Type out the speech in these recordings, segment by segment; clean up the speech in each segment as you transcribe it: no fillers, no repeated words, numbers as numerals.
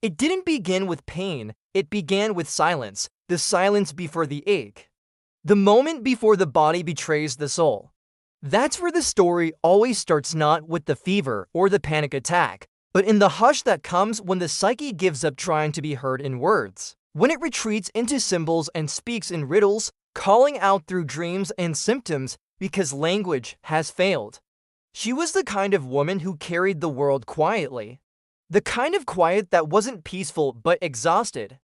It didn't begin with pain, it began with silence, the silence before the ache. The moment before the body betrays the soul. That's where the story always starts, not with the fever or the panic attack, but in the hush that comes when the psyche gives up trying to be heard in words. When it retreats into symbols and speaks in riddles, calling out through dreams and symptoms because language has failed. She was the kind of woman who carried the world quietly. The kind of quiet that wasn't peaceful but exhausted.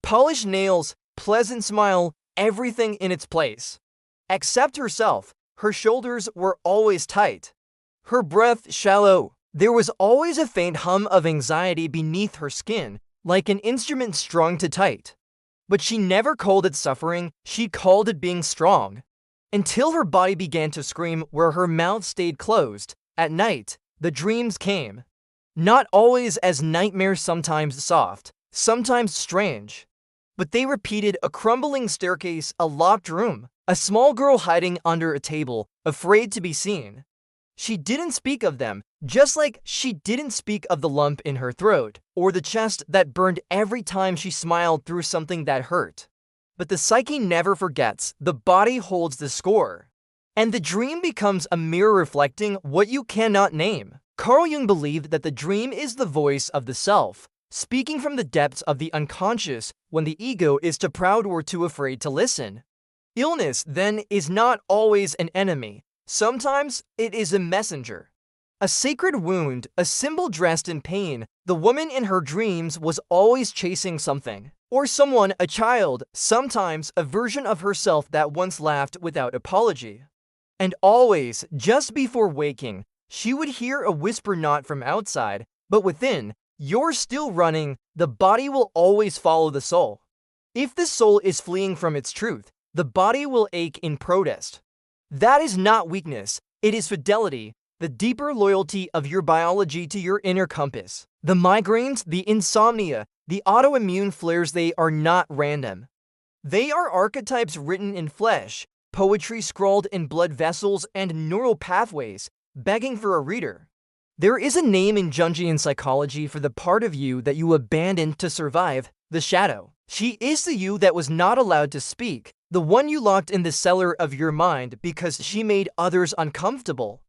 Polished nails, pleasant smile, everything in its place. Except herself, her shoulders were always tight. Her breath shallow. There was always a faint hum of anxiety beneath her skin, like an instrument strung to tight. But she never called it suffering, she called it being strong. Until her body began to scream where her mouth stayed closed. At night, the dreams came. Not always as nightmares, sometimes soft, sometimes strange. But they repeated: a crumbling staircase, a locked room, a small girl hiding under a table, afraid to be seen. She didn't speak of them, just like she didn't speak of the lump in her throat, or the chest that burned every time she smiled through something that hurt. But the psyche never forgets, the body holds the score. And the dream becomes a mirror reflecting what you cannot name. Carl Jung believed that the dream is the voice of the self, speaking from the depths of the unconscious when the ego is too proud or too afraid to listen. Illness, then, is not always an enemy. Sometimes it is a messenger. A sacred wound, a symbol dressed in pain. The woman in her dreams was always chasing something. Or someone, a child, sometimes a version of herself that once laughed without apology. And always, just before waking, she would hear a whisper, not from outside, but within: you're still running, the body will always follow the soul. If the soul is fleeing from its truth, the body will ache in protest. That is not weakness, it is fidelity, the deeper loyalty of your biology to your inner compass. The migraines, the insomnia, the autoimmune flares, they are not random. They are archetypes written in flesh, poetry scrawled in blood vessels and neural pathways, begging for a reader. There is a name in Jungian psychology for the part of you that you abandoned to survive: the shadow. She is the you that was not allowed to speak, the one you locked in the cellar of your mind because she made others uncomfortable.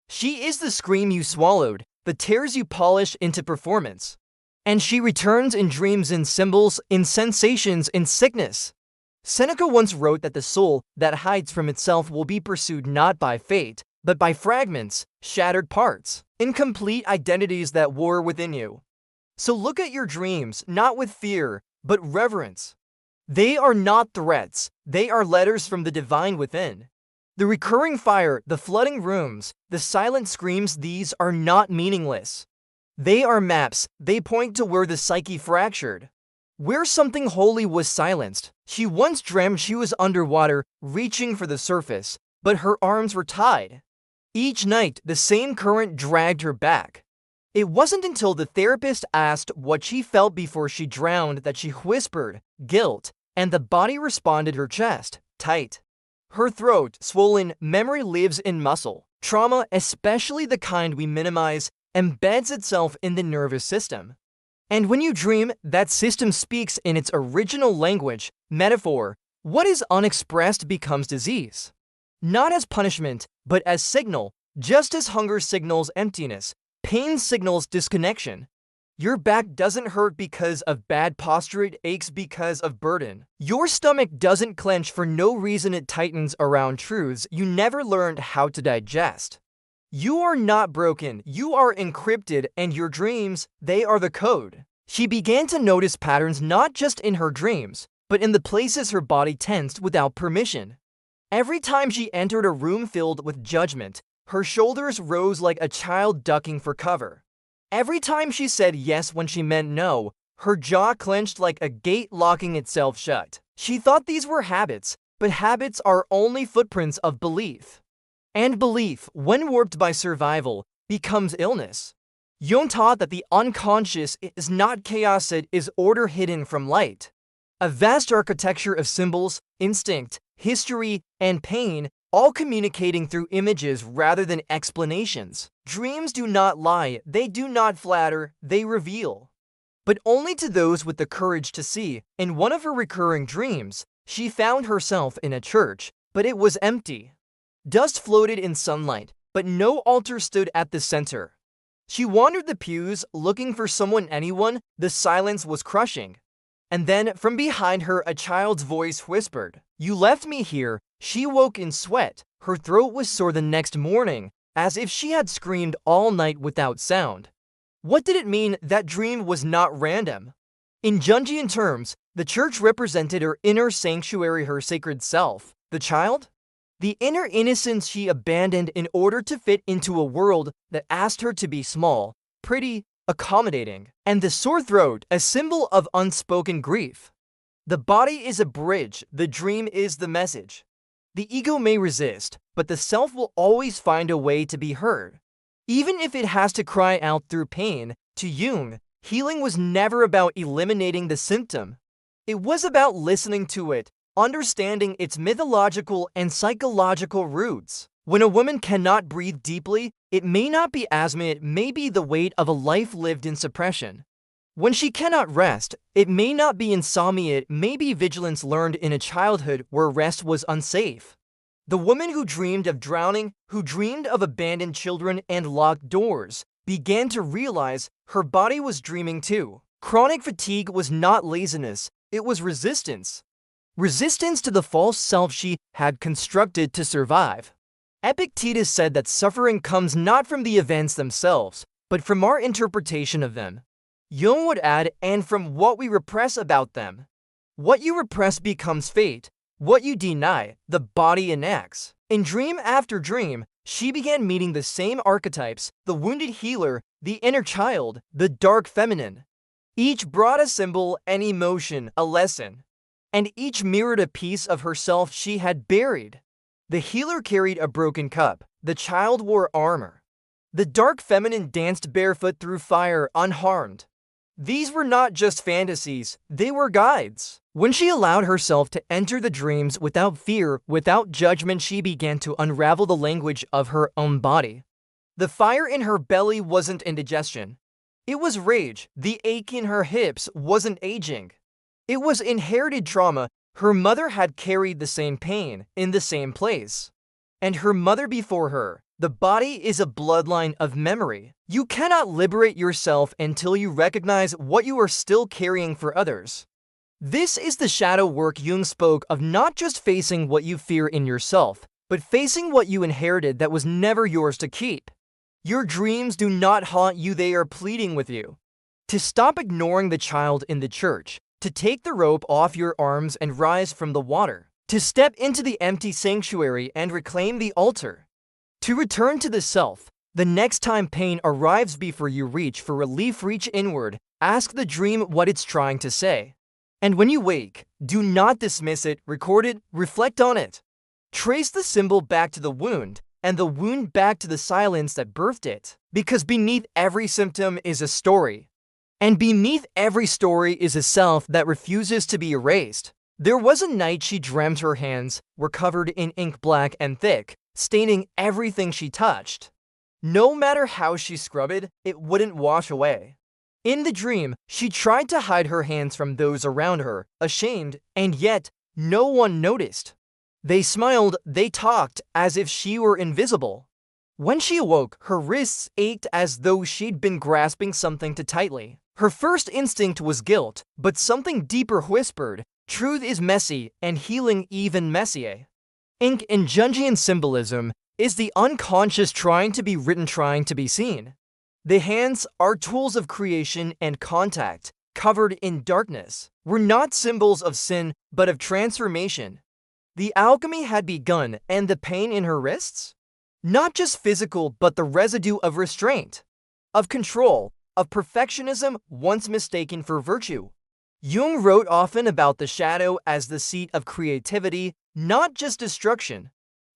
She is the scream you swallowed, the tears you polish into performance. And she returns in dreams, in symbols, in sensations, in sickness. Seneca once wrote that the soul that hides from itself will be pursued not by fate, but by fragments, shattered parts, incomplete identities that war within you. So look at your dreams, not with fear, but reverence. They are not threats, they are letters from the divine within. The recurring fire, the flooding rooms, the silent screams, these are not meaningless. They are maps, they point to where the psyche fractured. Where something holy was silenced. She once dreamed she was underwater, reaching for the surface, but her arms were tied. Each night, the same current dragged her back. It wasn't until the therapist asked what she felt before she drowned that she whispered, guilt, and the body responded, her chest, tight. Her throat, swollen. Memory lives in muscle. Trauma, especially the kind we minimize, embeds itself in the nervous system. And when you dream, that system speaks in its original language, metaphor. What is unexpressed becomes disease. Not as punishment, but as signal. Just as hunger signals emptiness, pain signals disconnection. Your back doesn't hurt because of bad posture, it aches because of burden. Your stomach doesn't clench for no reason, it tightens around truths you never learned how to digest. You are not broken, you are encrypted, and your dreams, they are the code. She began to notice patterns not just in her dreams, but in the places her body tensed without permission. Every time she entered a room filled with judgment, her shoulders rose like a child ducking for cover. Every time she said yes when she meant no, her jaw clenched like a gate locking itself shut. She thought these were habits, but habits are only footprints of belief. And belief, when warped by survival, becomes illness. Jung taught that the unconscious is not chaos, it is order hidden from light. A vast architecture of symbols, instinct, history, and pain, all communicating through images rather than explanations. Dreams do not lie, they do not flatter, they reveal. but only to those with the courage to see. In one of her recurring dreams, she found herself in a church, but it was empty. Dust floated in sunlight, but no altar stood at the center. She wandered the pews, looking for anyone. The silence was crushing. And then, from behind her, a child's voice whispered, "You left me here." She woke in sweat. Her throat was sore the next morning, as if she had screamed all night without sound. What did it mean? That dream was not random. In Jungian terms, the church represented her inner sanctuary, her sacred self. The child? The inner innocence she abandoned in order to fit into a world that asked her to be small, pretty, accommodating. And the sore throat, a symbol of unspoken grief. The body is a bridge, the dream is the message. The ego may resist, but the self will always find a way to be heard. Even if it has to cry out through pain. To Jung, healing was never about eliminating the symptom. It was about listening to it, understanding its mythological and psychological roots. When a woman cannot breathe deeply, it may not be asthma, it may be the weight of a life lived in suppression. When she cannot rest, it may not be insomnia, it may be vigilance learned in a childhood where rest was unsafe. The woman who dreamed of drowning, who dreamed of abandoned children and locked doors, began to realize her body was dreaming too. Chronic fatigue was not laziness, it was resistance. Resistance to the false self she had constructed to survive. Epictetus said that suffering comes not from the events themselves, but from our interpretation of them. Jung would add, and from what we repress about them. What you repress becomes fate. What you deny, the body enacts. In dream after dream, she began meeting the same archetypes: the wounded healer, the inner child, the dark feminine. Each brought a symbol, an emotion, a lesson. And each mirrored a piece of herself she had buried. The healer carried a broken cup. The child wore armor. The dark feminine danced barefoot through fire, unharmed. These were not just fantasies, they were guides. When she allowed herself to enter the dreams without fear, without judgment, she began to unravel the language of her own body. The fire in her belly wasn't indigestion. It was rage. The ache in her hips wasn't aging. It was inherited trauma. Her mother had carried the same pain in the same place. And her mother before her. The body is a bloodline of memory. You cannot liberate yourself until you recognize what you are still carrying for others. This is the shadow work Jung spoke of, not just facing what you fear in yourself, but facing what you inherited that was never yours to keep. Your dreams do not haunt you, they are pleading with you. To stop ignoring the child in the church, to take the rope off your arms and rise from the water, to step into the empty sanctuary and reclaim the altar. To return to the self. The next time pain arrives, before you reach for relief, reach inward. Ask the dream what it's trying to say. And when you wake, do not dismiss it, record it, reflect on it. Trace the symbol back to the wound, and the wound back to the silence that birthed it. Because beneath every symptom is a story. And beneath every story is a self that refuses to be erased. There was a night she dreamt her hands were covered in ink, black and thick, staining everything she touched. No matter how she scrubbed, it wouldn't wash away. In the dream, she tried to hide her hands from those around her, ashamed, and yet no one noticed. They smiled, they talked, as if she were invisible. When she awoke, her wrists ached as though she'd been grasping something too tightly. Her first instinct was guilt, but something deeper whispered, truth is messy, and healing even messier. Ink in Jungian symbolism is the unconscious trying to be written, trying to be seen. The hands are tools of creation and contact, covered in darkness, were not symbols of sin, but of transformation. The alchemy had begun, and the pain in her wrists? Not just physical, but the residue of restraint, of control, of perfectionism once mistaken for virtue. Jung wrote often about the shadow as the seat of creativity, not just destruction.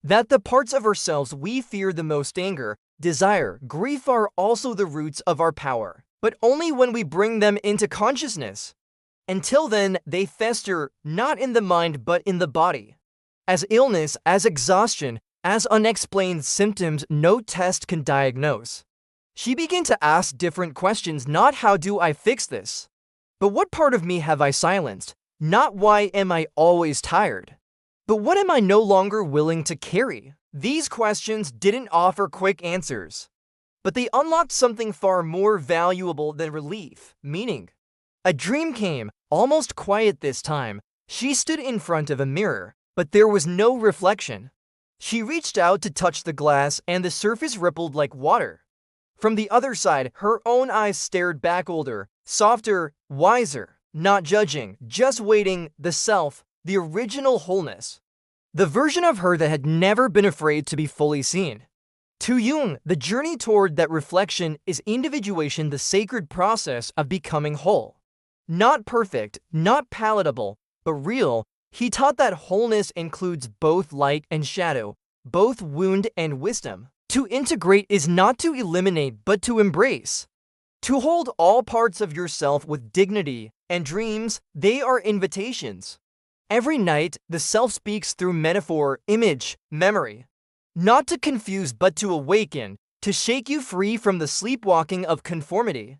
That the parts of ourselves we fear the most, anger, desire, grief, are also the roots of our power, but only when we bring them into consciousness. Until then, they fester, not in the mind but in the body. As illness, as exhaustion, as unexplained symptoms no test can diagnose. She began to ask different questions, not how do I fix this, But what part of me have I silenced? Not why am I always tired, but what am I no longer willing to carry? These questions didn't offer quick answers, but they unlocked something far more valuable than relief, meaning. A dream came, almost quiet this time. She stood in front of a mirror, but there was no reflection. She reached out to touch the glass, and the surface rippled like water. From the other side, her own eyes stared back, older, softer, wiser, not judging, just waiting, the self, the original wholeness. The version of her that had never been afraid to be fully seen. To Jung, the journey toward that reflection is individuation, the sacred process of becoming whole. Not perfect, not palatable, but real. He taught that wholeness includes both light and shadow, both wound and wisdom. To integrate is not to eliminate, but to embrace. To hold all parts of yourself with dignity, and dreams, they are invitations. Every night, the self speaks through metaphor, image, memory. Not to confuse, but to awaken, to shake you free from the sleepwalking of conformity.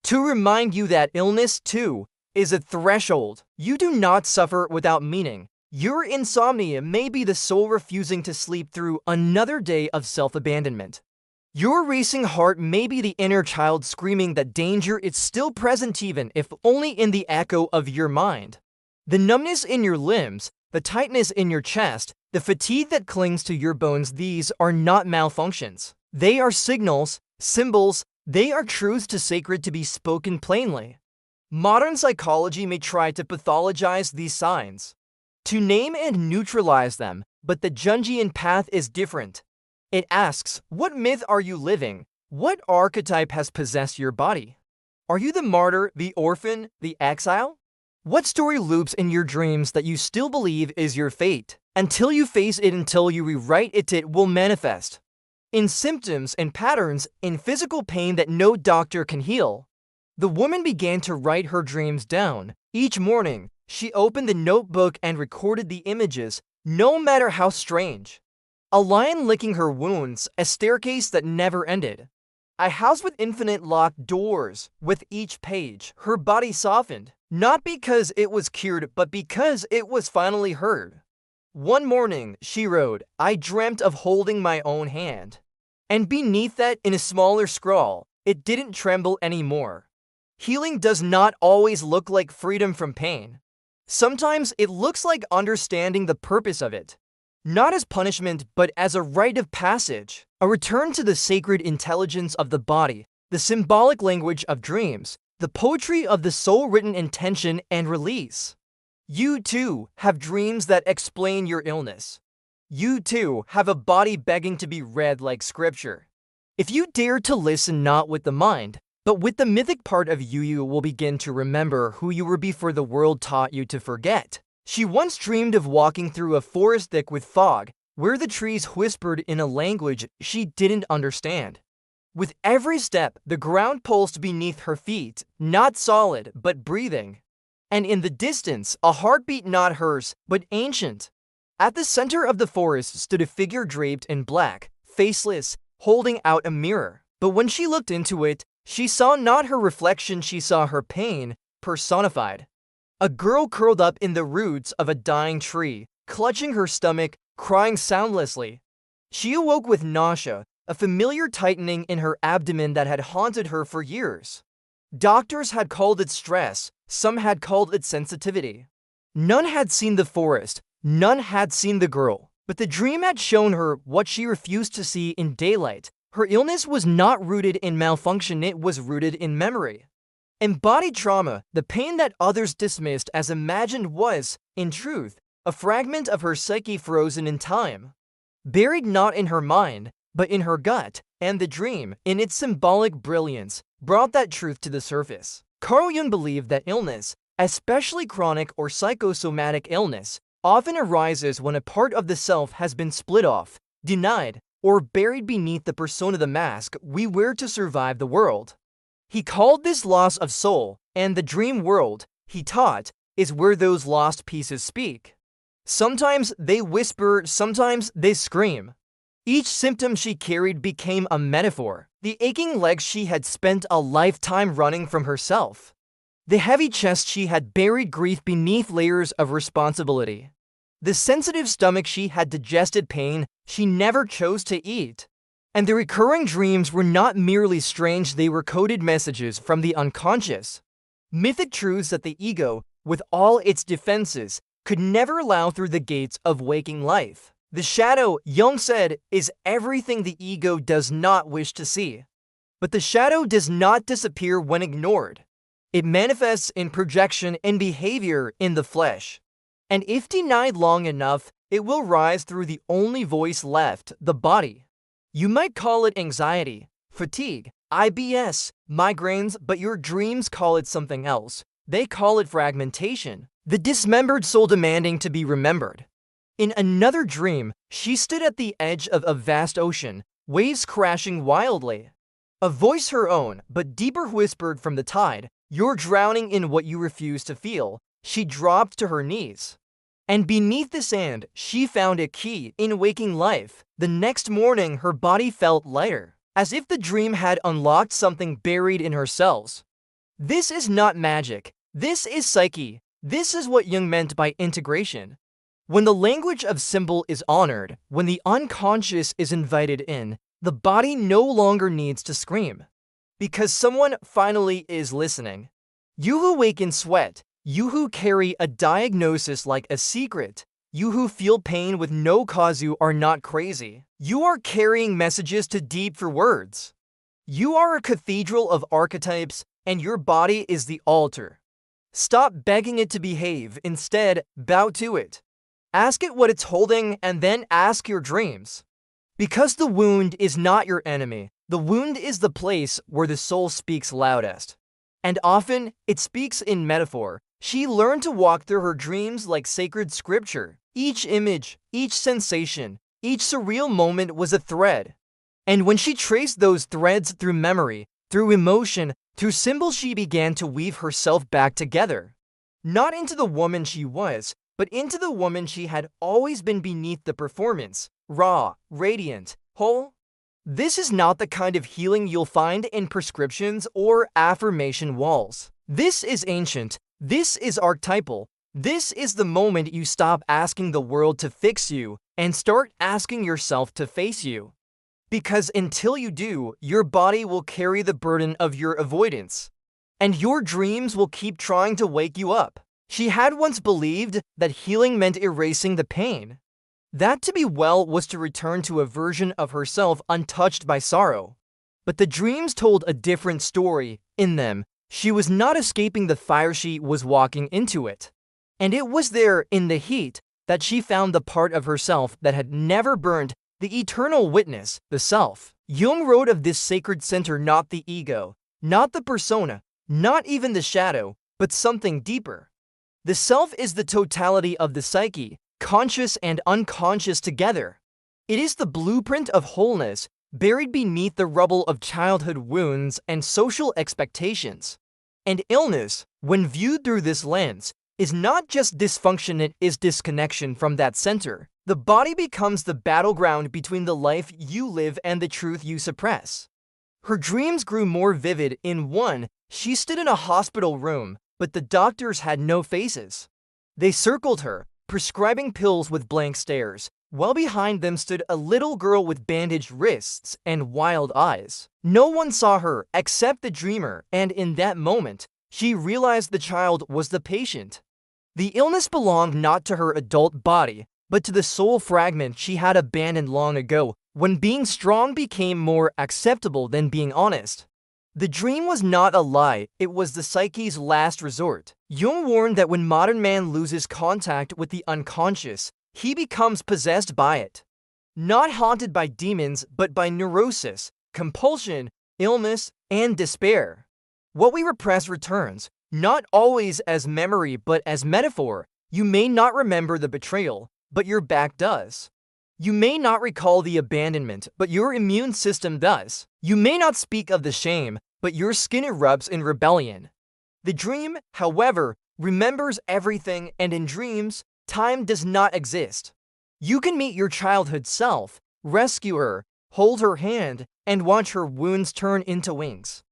To remind you that illness, too, is a threshold. You do not suffer without meaning. Your insomnia may be the soul refusing to sleep through another day of self-abandonment. Your racing heart may be the inner child screaming that danger is still present, even if only in the echo of your mind. The numbness in your limbs, the tightness in your chest, the fatigue that clings to your bones, these are not malfunctions. They are signals, symbols. They are truths too sacred to be spoken plainly. Modern psychology may try to pathologize these signs, to name and neutralize them, but the Jungian path is different. It asks, what myth are you living? What archetype has possessed your body? Are you the martyr, the orphan, the exile? What story loops in your dreams that you still believe is your fate? Until you face it, until you rewrite it, it will manifest. In symptoms and patterns, in physical pain that no doctor can heal. The woman began to write her dreams down. Each morning, she opened the notebook and recorded the images, no matter how strange. A lion licking her wounds, a staircase that never ended. A house with infinite locked doors. With each page, her body softened, not because it was cured, but because it was finally heard. One morning, she wrote, I dreamt of holding my own hand. And beneath that, in a smaller scrawl, it didn't tremble anymore. Healing does not always look like freedom from pain. Sometimes it looks like understanding the purpose of it. Not as punishment, but as a rite of passage. A return to the sacred intelligence of the body, the symbolic language of dreams, the poetry of the soul, written in tension and release. You too have dreams that explain your illness. You too have a body begging to be read like scripture. If you dare to listen not with the mind, but with the mythic part of you, you will begin to remember who you were before the world taught you to forget. She once dreamed of walking through a forest thick with fog, where the trees whispered in a language she didn't understand. With every step, the ground pulsed beneath her feet, not solid, but breathing. And in the distance, a heartbeat not hers, but ancient. At the center of the forest stood a figure draped in black, faceless, holding out a mirror. But when she looked into it, she saw not her reflection, she saw her pain, personified. A girl curled up in the roots of a dying tree, clutching her stomach, crying soundlessly. She awoke with nausea, a familiar tightening in her abdomen that had haunted her for years. Doctors had called it stress, some had called it sensitivity. None had seen the forest, none had seen the girl, but the dream had shown her what she refused to see in daylight. Her illness was not rooted in malfunction, it was rooted in memory. Embodied trauma, the pain that others dismissed as imagined, was, in truth, a fragment of her psyche frozen in time. Buried not in her mind, but in her gut, and the dream, in its symbolic brilliance, brought that truth to the surface. Carl Jung believed that illness, especially chronic or psychosomatic illness, often arises when a part of the self has been split off, denied, or buried beneath the persona, the mask we wear to survive the world. He called this loss of soul, and the dream world, he taught, is where those lost pieces speak. Sometimes they whisper, sometimes they scream. Each symptom she carried became a metaphor, the aching legs she had spent a lifetime running from herself. The heavy chest she had buried grief beneath layers of responsibility. The sensitive stomach she had digested pain she never chose to eat. And the recurring dreams were not merely strange, they were coded messages from the unconscious. Mythic truths that the ego, with all its defenses, could never allow through the gates of waking life. The shadow, Jung said, is everything the ego does not wish to see. But the shadow does not disappear when ignored. It manifests in projection and behavior in the flesh. And if denied long enough, it will rise through the only voice left, the body. You might call it anxiety, fatigue, IBS, migraines, but your dreams call it something else. They call it fragmentation, the dismembered soul demanding to be remembered. In another dream, she stood at the edge of a vast ocean, waves crashing wildly. A voice her own, but deeper, whispered from the tide, "You're drowning in what you refuse to feel." She dropped to her knees. And beneath the sand, she found a key in waking life. The next morning, her body felt lighter, as if the dream had unlocked something buried in her cells. This is not magic. This is psyche. This is what Jung meant by integration. When the language of symbol is honored, when the unconscious is invited in, the body no longer needs to scream. Because someone finally is listening. You who wake in sweat, you who carry a diagnosis like a secret, you who feel pain with no cause, you are not crazy. You are carrying messages too deep for words. You are a cathedral of archetypes, and your body is the altar. Stop begging it to behave. Instead, bow to it. Ask it what it's holding, and then ask your dreams. Because the wound is not your enemy. The wound is the place where the soul speaks loudest. And often, it speaks in metaphor. She learned to walk through her dreams like sacred scripture. Each image, each sensation, each surreal moment was a thread. And when she traced those threads through memory, through emotion, through symbol, she began to weave herself back together. Not into the woman she was, but into the woman she had always been beneath the performance. Raw, radiant, whole. This is not the kind of healing you'll find in prescriptions or affirmation walls. This is ancient. This is archetypal. This is the moment you stop asking the world to fix you and start asking yourself to face you. Because until you do, your body will carry the burden of your avoidance. And your dreams will keep trying to wake you up. She had once believed that healing meant erasing the pain. That to be well was to return to a version of herself untouched by sorrow. But the dreams told a different story. In them, she was not escaping the fire, she was walking into it. And it was there, in the heat, that she found the part of herself that had never burned, the eternal witness, the self. Jung wrote of this sacred center, not the ego, not the persona, not even the shadow, but something deeper. The self is the totality of the psyche, conscious and unconscious together. It is the blueprint of wholeness, buried beneath the rubble of childhood wounds and social expectations. And illness, when viewed through this lens, is not just dysfunction, it is disconnection from that center. The body becomes the battleground between the life you live and the truth you suppress. Her dreams grew more vivid. In one, she stood in a hospital room, but the doctors had no faces. They circled her, prescribing pills with blank stares, while behind them stood a little girl with bandaged wrists and wild eyes. No one saw her except the dreamer, and in that moment, she realized the child was the patient. The illness belonged not to her adult body, but to the soul fragment she had abandoned long ago, when being strong became more acceptable than being honest. The dream was not a lie, it was the psyche's last resort. Jung warned that when modern man loses contact with the unconscious, he becomes possessed by it. Not haunted by demons, but by neurosis, compulsion, illness, and despair. What we repress returns, not always as memory but as metaphor. You may not remember the betrayal, but your back does. You may not recall the abandonment, but your immune system does. You may not speak of the shame, but your skin erupts in rebellion. The dream, however, remembers everything, and in dreams, time does not exist. You can meet your childhood self, rescue her, hold her hand, and watch her wounds turn into wings.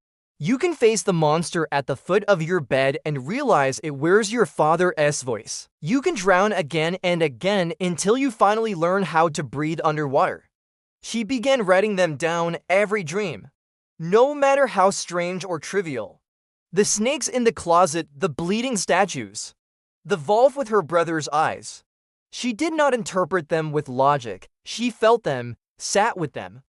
You can face the monster at the foot of your bed and realize it wears your father's voice. You can drown again and again until you finally learn how to breathe underwater. She began writing them down, every dream, no matter how strange or trivial. The snakes in the closet, the bleeding statues, the wolf with her brother's eyes. She did not interpret them with logic. She felt them, sat with them,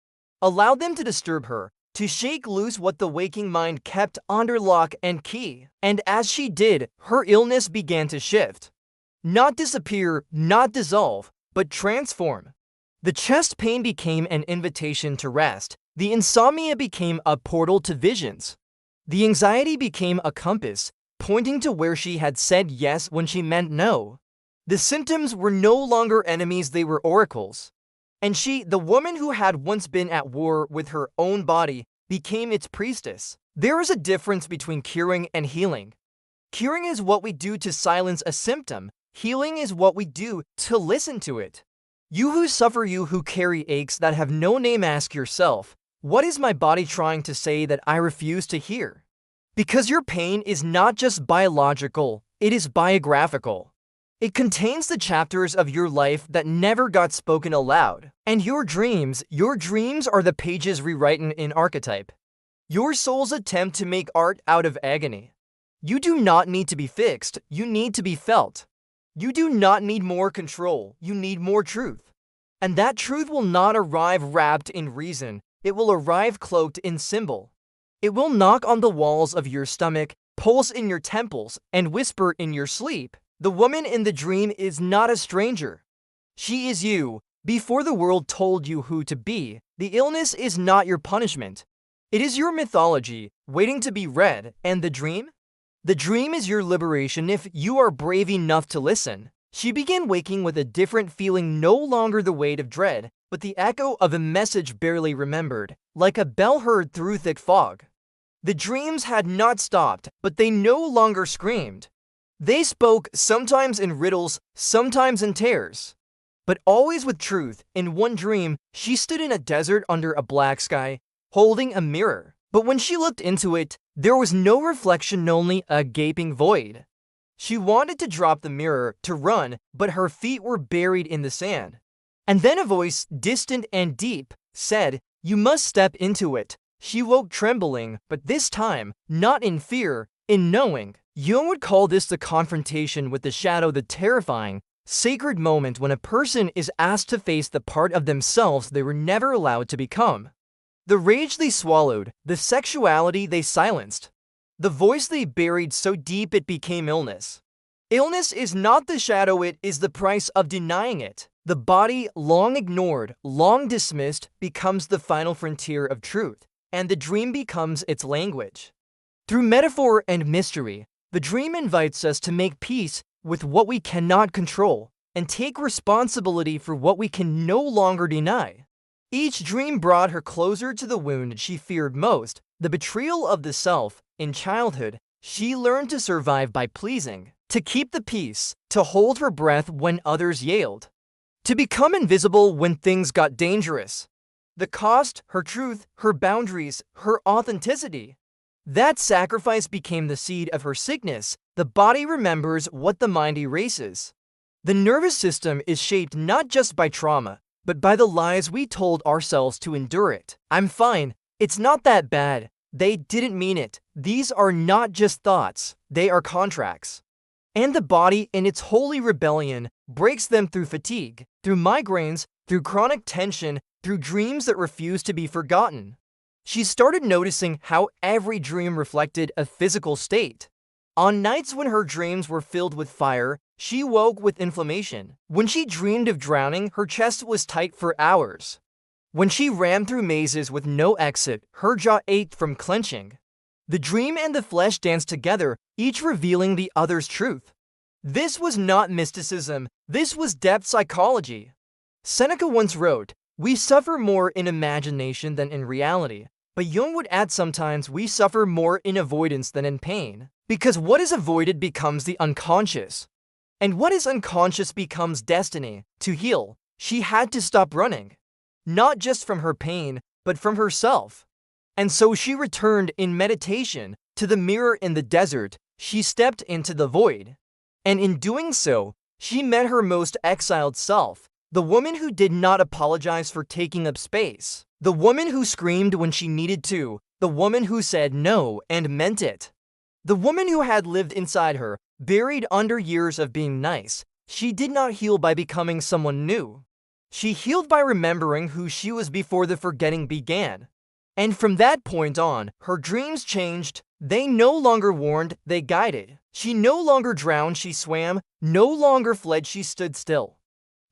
allowed them to disturb her, to shake loose what the waking mind kept under lock and key. And as she did, her illness began to shift. Not disappear, not dissolve, but transform. The chest pain became an invitation to rest. The insomnia became a portal to visions. The anxiety became a compass, pointing to where she had said yes when she meant no. The symptoms were no longer enemies, they were oracles. And she, the woman who had once been at war with her own body, became its priestess. There is a difference between curing and healing. Curing is what we do to silence a symptom. Healing is what we do to listen to it. You who suffer, you who carry aches that have no name, ask yourself, what is my body trying to say that I refuse to hear? Because your pain is not just biological, it is biographical. It contains the chapters of your life that never got spoken aloud. And your dreams are the pages rewritten in archetype. Your soul's attempt to make art out of agony. You do not need to be fixed, you need to be felt. You do not need more control, you need more truth. And that truth will not arrive wrapped in reason, it will arrive cloaked in symbol. It will knock on the walls of your stomach, pulse in your temples, and whisper in your sleep. The woman in the dream is not a stranger. She is you, before the world told you who to be. The illness is not your punishment. It is your mythology, waiting to be read. And the dream? The dream is your liberation if you are brave enough to listen. She began waking with a different feeling, no longer the weight of dread, but the echo of a message barely remembered, like a bell heard through thick fog. The dreams had not stopped, but they no longer screamed. They spoke, sometimes in riddles, sometimes in tears, but always with truth. In one dream, she stood in a desert under a black sky, holding a mirror. But when she looked into it, there was no reflection, only a gaping void. She wanted to drop the mirror, to run, but her feet were buried in the sand. And then a voice, distant and deep, said, "You must step into it." She woke trembling, but this time, not in fear, in knowing. Jung would call this the confrontation with the shadow, the terrifying, sacred moment when a person is asked to face the part of themselves they were never allowed to become. The rage they swallowed, the sexuality they silenced, the voice they buried so deep it became illness. Illness is not the shadow, it is the price of denying it. The body, long ignored, long dismissed, becomes the final frontier of truth, and the dream becomes its language. Through metaphor and mystery, the dream invites us to make peace with what we cannot control and take responsibility for what we can no longer deny. Each dream brought her closer to the wound she feared most, the betrayal of the self. In childhood, she learned to survive by pleasing, to keep the peace, to hold her breath when others yelled, to become invisible when things got dangerous. The cost, her truth, her boundaries, her authenticity. That sacrifice became the seed of her sickness. The body remembers what the mind erases. The nervous system is shaped not just by trauma, but by the lies we told ourselves to endure it. I'm fine. It's not that bad. They didn't mean it. These are not just thoughts. They are contracts. And the body, in its holy rebellion, breaks them through fatigue, through migraines, through chronic tension, through dreams that refuse to be forgotten. She started noticing how every dream reflected a physical state. On nights when her dreams were filled with fire, she woke with inflammation. When she dreamed of drowning, her chest was tight for hours. When she ran through mazes with no exit, her jaw ached from clenching. The dream and the flesh danced together, each revealing the other's truth. This was not mysticism, this was depth psychology. Seneca once wrote, "We suffer more in imagination than in reality." But Jung would add, sometimes we suffer more in avoidance than in pain. Because what is avoided becomes the unconscious. And what is unconscious becomes destiny. To heal, she had to stop running. Not just from her pain, but from herself. And so she returned in meditation to the mirror in the desert. She stepped into the void. And in doing so, she met her most exiled self, the woman who did not apologize for taking up space, the woman who screamed when she needed to, the woman who said no and meant it. The woman who had lived inside her, buried under years of being nice. She did not heal by becoming someone new. She healed by remembering who she was before the forgetting began. And from that point on, her dreams changed. They no longer warned, they guided. She no longer drowned, she swam. No longer fled, she stood still.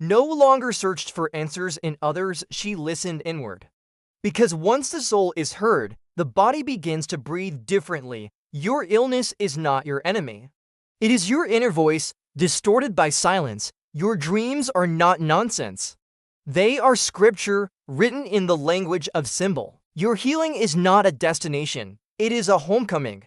No longer searched for answers in others, she listened inward. Because once the soul is heard, the body begins to breathe differently. Your illness is not your enemy. It is your inner voice, distorted by silence. Your dreams are not nonsense. They are scripture written in the language of symbol. Your healing is not a destination. It is a homecoming.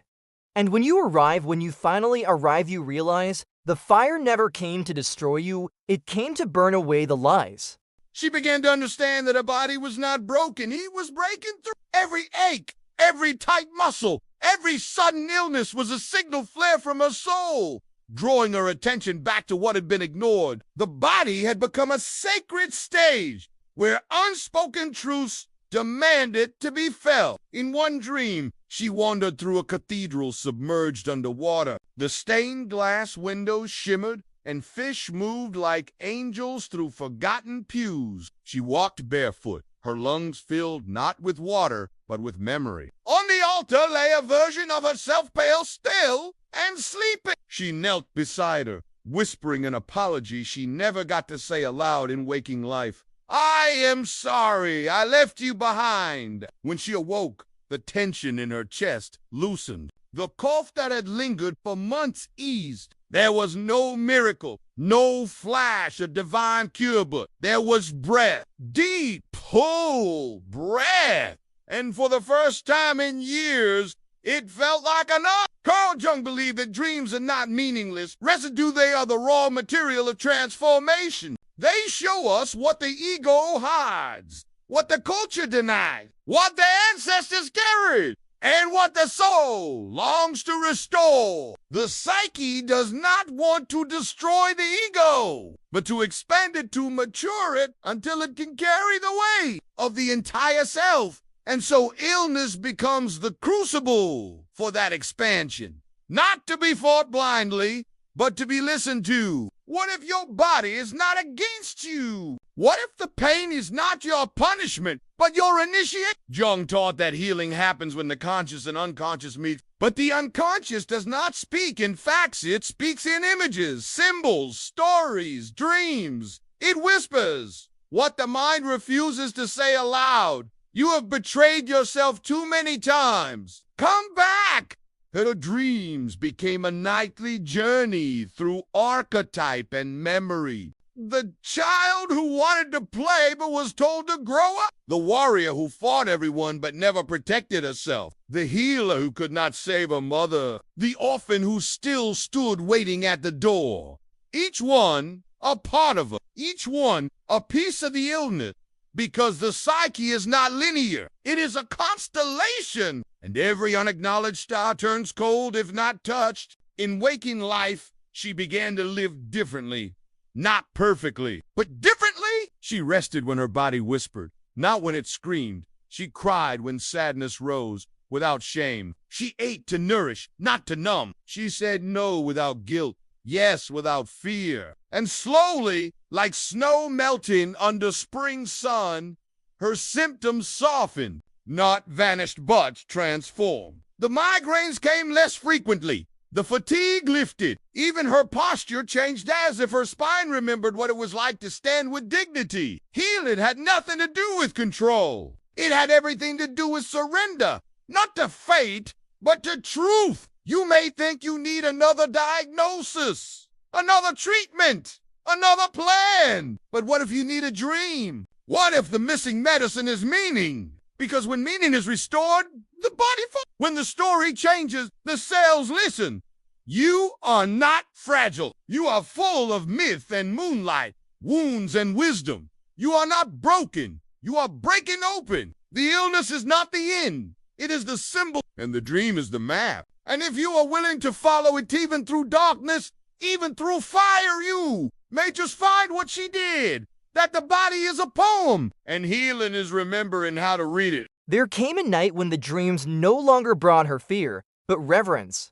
And when you finally arrive, you realize the fire never came to destroy you. It came to burn away the lies. She began to understand that her body was not broken. He was breaking through. Every ache, every tight muscle, every sudden illness was a signal flare from her soul, drawing her attention back to what had been ignored. The body had become a sacred stage where unspoken truths demanded to be felt. In one dream, she wandered through a cathedral submerged under water. The stained glass windows shimmered, and fish moved like angels through forgotten pews. She walked barefoot, her lungs filled not with water, but with memory. On the altar lay a version of herself, pale still and sleeping. She knelt beside her, whispering an apology she never got to say aloud in waking life. I am sorry I left you behind. When she awoke, the tension in her chest loosened. The cough that had lingered for months eased. There was no miracle, no flash of divine cure, but there was breath, deep, full breath. And for the first time in years, it felt like enough. Carl Jung believed that dreams are not meaningless residue. They are the raw material of transformation. They show us what the ego hides, what the culture denied, what the ancestors carried, and what the soul longs to restore. The psyche does not want to destroy the ego, but to expand it, to mature it until it can carry the weight of the entire self. And so illness becomes the crucible for that expansion, not to be fought blindly, but to be listened to. What if your body is not against you? What if the pain is not your punishment, but your initiation? Jung taught that healing happens when the conscious and unconscious meet, but the unconscious does not speak in facts. It speaks in images, symbols, stories, dreams. It whispers what the mind refuses to say aloud. You have betrayed yourself too many times. Come back. Her dreams became a nightly journey through archetype and memory. The child who wanted to play but was told to grow up. The warrior who fought everyone but never protected herself. The healer who could not save her mother. The orphan who still stood waiting at the door. Each one a part of her. Each one a piece of the illness. Because the psyche is not linear. It is a constellation. And every unacknowledged star turns cold if not touched. In waking life, she began to live differently. Not perfectly, but differently. She rested when her body whispered, not when it screamed. She cried when sadness rose, without shame. She ate to nourish, not to numb. She said no without guilt, yes without fear. And slowly, like snow melting under spring sun, her symptoms softened, not vanished but transformed. The migraines came less frequently. The fatigue lifted. Even her posture changed as if her spine remembered what it was like to stand with dignity. Healing had nothing to do with control. It had everything to do with surrender, not to fate, but to truth. You may think you need another diagnosis, another treatment, another plan. But what if you need a dream? What if the missing medicine is meaning? Because when meaning is restored, the body falls. When the story changes, the cells listen. You are not fragile. You are full of myth and moonlight, wounds and wisdom. You are not broken. You are breaking open. The illness is not the end. It is the symbol, and the dream is the map. And if you are willing to follow it even through darkness, even through fire, you may just find what she did. That the body is a poem, and healing is remembering how to read it. There came a night when the dreams no longer brought her fear, but reverence.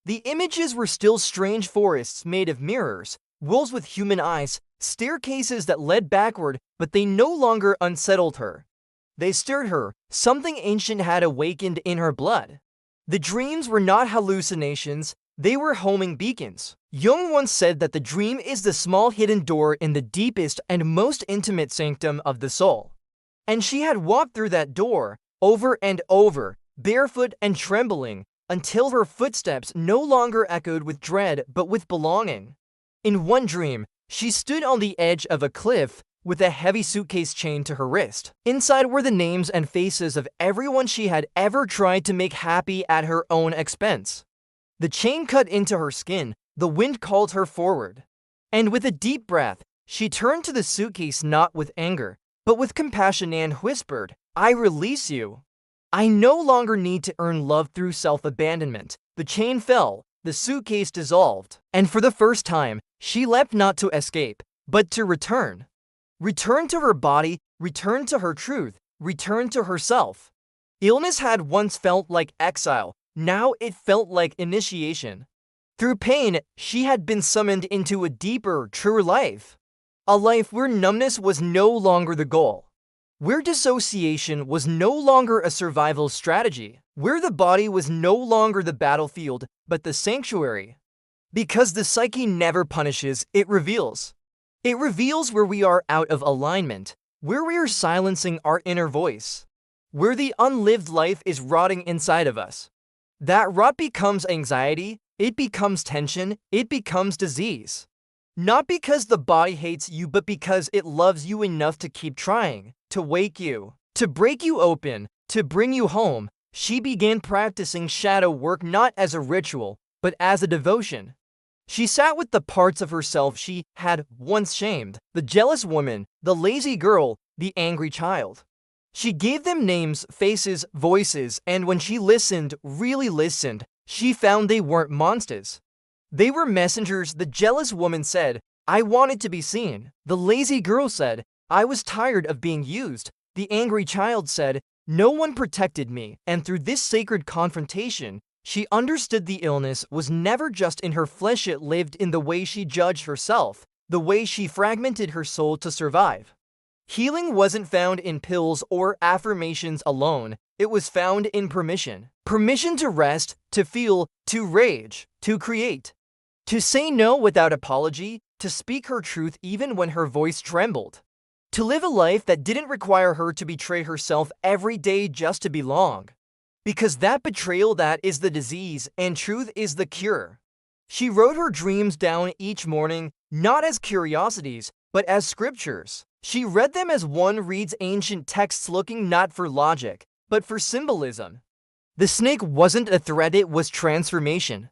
The images were still strange forests made of mirrors, wolves with human eyes, staircases that led backward, but they no longer unsettled her. They stirred her. Something ancient had awakened in her blood. The dreams were not hallucinations, they were homing beacons. Jung once said that the dream is the small hidden door in the deepest and most intimate sanctum of the soul. And she had walked through that door, over and over, barefoot and trembling, until her footsteps no longer echoed with dread but with belonging. In one dream, she stood on the edge of a cliff with a heavy suitcase chained to her wrist. Inside were the names and faces of everyone she had ever tried to make happy at her own expense. The chain cut into her skin, the wind called her forward. And with a deep breath, she turned to the suitcase not with anger, but with compassion and whispered, "I release you. I no longer need to earn love through self-abandonment." The chain fell, the suitcase dissolved, and for the first time, she leapt not to escape, but to return. Return to her body, return to her truth, return to herself. Illness had once felt like exile, now it felt like initiation. Through pain, she had been summoned into a deeper, truer life. A life where numbness was no longer the goal. Where dissociation was no longer a survival strategy. Where the body was no longer the battlefield, but the sanctuary. Because the psyche never punishes, it reveals. It reveals where we are out of alignment, where we are silencing our inner voice, where the unlived life is rotting inside of us. That rot becomes anxiety, it becomes tension, it becomes disease. Not because the body hates you, but because it loves you enough to keep trying, to wake you, to break you open, to bring you home. She began practicing shadow work not as a ritual, but as a devotion. She sat with the parts of herself she had once shamed, the jealous woman, the lazy girl, the angry child. She gave them names, faces, voices, and when she listened, really listened, she found they weren't monsters. They were messengers. The jealous woman said, "I wanted to be seen." The lazy girl said, "I was tired of being used." The angry child said, "No one protected me." And through this sacred confrontation, she understood the illness was never just in her flesh, it lived in the way she judged herself, the way she fragmented her soul to survive. Healing wasn't found in pills or affirmations alone, it was found in permission. Permission to rest, to feel, to rage, to create. To say no without apology, to speak her truth even when her voice trembled. To live a life that didn't require her to betray herself every day just to belong. Because that betrayal, that is the disease, and truth is the cure. She wrote her dreams down each morning, not as curiosities, but as scriptures. She read them as one reads ancient texts, looking not for logic, but for symbolism. The snake wasn't a threat, it was transformation.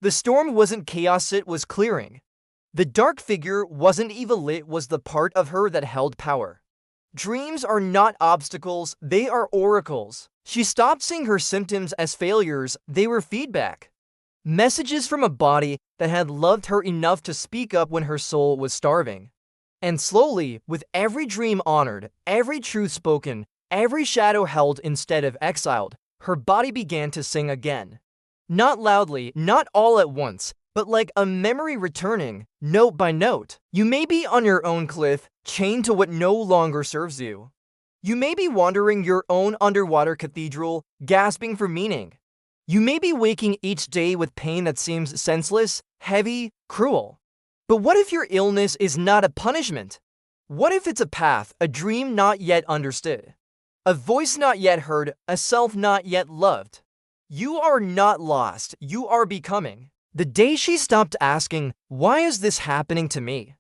The storm wasn't chaos, it was clearing. The dark figure wasn't evil, it was the part of her that held power. Dreams are not obstacles, they are oracles. She stopped seeing her symptoms as failures, they were feedback. Messages from a body that had loved her enough to speak up when her soul was starving. And slowly, with every dream honored, every truth spoken, every shadow held instead of exiled, her body began to sing again. Not loudly, not all at once, but like a memory returning, note by note. You may be on your own cliff, chained to what no longer serves you. You may be wandering your own underwater cathedral, gasping for meaning. You may be waking each day with pain that seems senseless, heavy, cruel. But what if your illness is not a punishment? What if it's a path, a dream not yet understood? A voice not yet heard, a self not yet loved? You are not lost, you are becoming. The day she stopped asking, "Why is this happening to me?"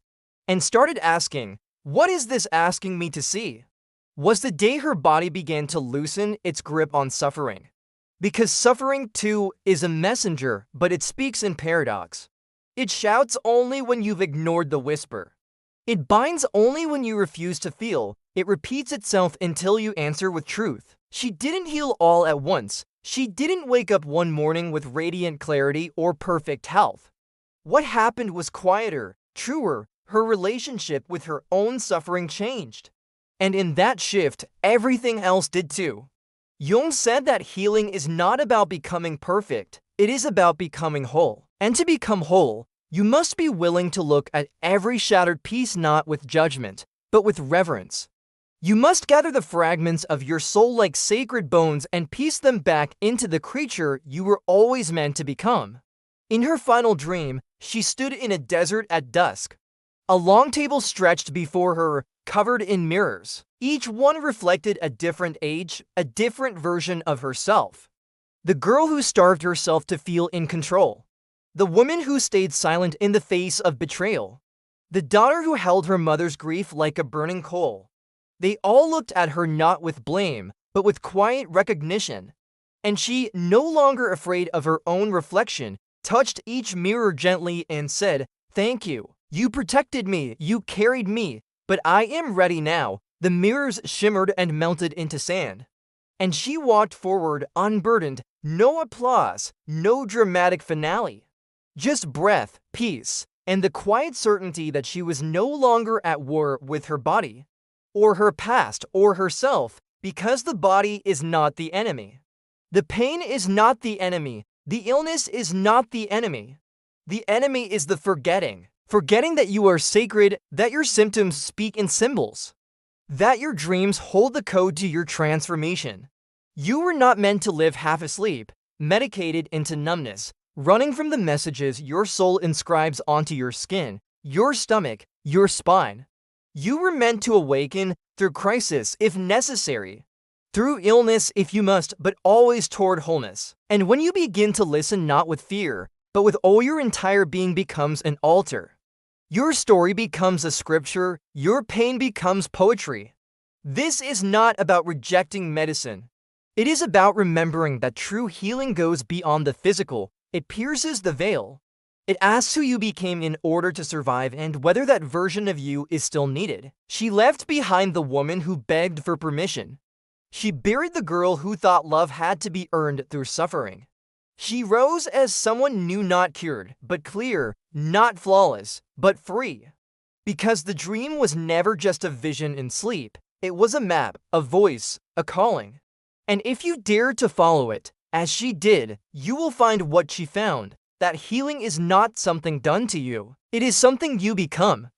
and started asking, "What is this asking me to see?" was the day her body began to loosen its grip on suffering. Because suffering, too, is a messenger, but it speaks in paradox. It shouts only when you've ignored the whisper. It binds only when you refuse to feel. It repeats itself until you answer with truth. She didn't heal all at once. She didn't wake up one morning with radiant clarity or perfect health. What happened was quieter, truer. Her relationship with her own suffering changed. And in that shift, everything else did too. Jung said that healing is not about becoming perfect, it is about becoming whole. And to become whole, you must be willing to look at every shattered piece not with judgment, but with reverence. You must gather the fragments of your soul like sacred bones and piece them back into the creature you were always meant to become. In her final dream, she stood in a desert at dusk. A long table stretched before her, covered in mirrors. Each one reflected a different age, a different version of herself. The girl who starved herself to feel in control. The woman who stayed silent in the face of betrayal. The daughter who held her mother's grief like a burning coal. They all looked at her not with blame, but with quiet recognition. And she, no longer afraid of her own reflection, touched each mirror gently and said, "Thank you. You protected me, you carried me, but I am ready now." The mirrors shimmered and melted into sand. And she walked forward unburdened, no applause, no dramatic finale. Just breath, peace, and the quiet certainty that she was no longer at war with her body, or her past, or herself, because the body is not the enemy. The pain is not the enemy. The illness is not the enemy. The enemy is the forgetting. Forgetting that you are sacred, that your symptoms speak in symbols, that your dreams hold the code to your transformation. You were not meant to live half asleep, medicated into numbness, running from the messages your soul inscribes onto your skin, your stomach, your spine. You were meant to awaken through crisis if necessary, through illness if you must, but always toward wholeness. And when you begin to listen not with fear, but with all your entire being becomes an altar. Your story becomes a scripture, your pain becomes poetry. This is not about rejecting medicine. It is about remembering that true healing goes beyond the physical. It pierces the veil. It asks who you became in order to survive and whether that version of you is still needed. She left behind the woman who begged for permission. She buried the girl who thought love had to be earned through suffering. She rose as someone new, not cured, but clear, not flawless, but free. Because the dream was never just a vision in sleep. It was a map, a voice, a calling. And if you dare to follow it, as she did, you will find what she found, that healing is not something done to you. It is something you become.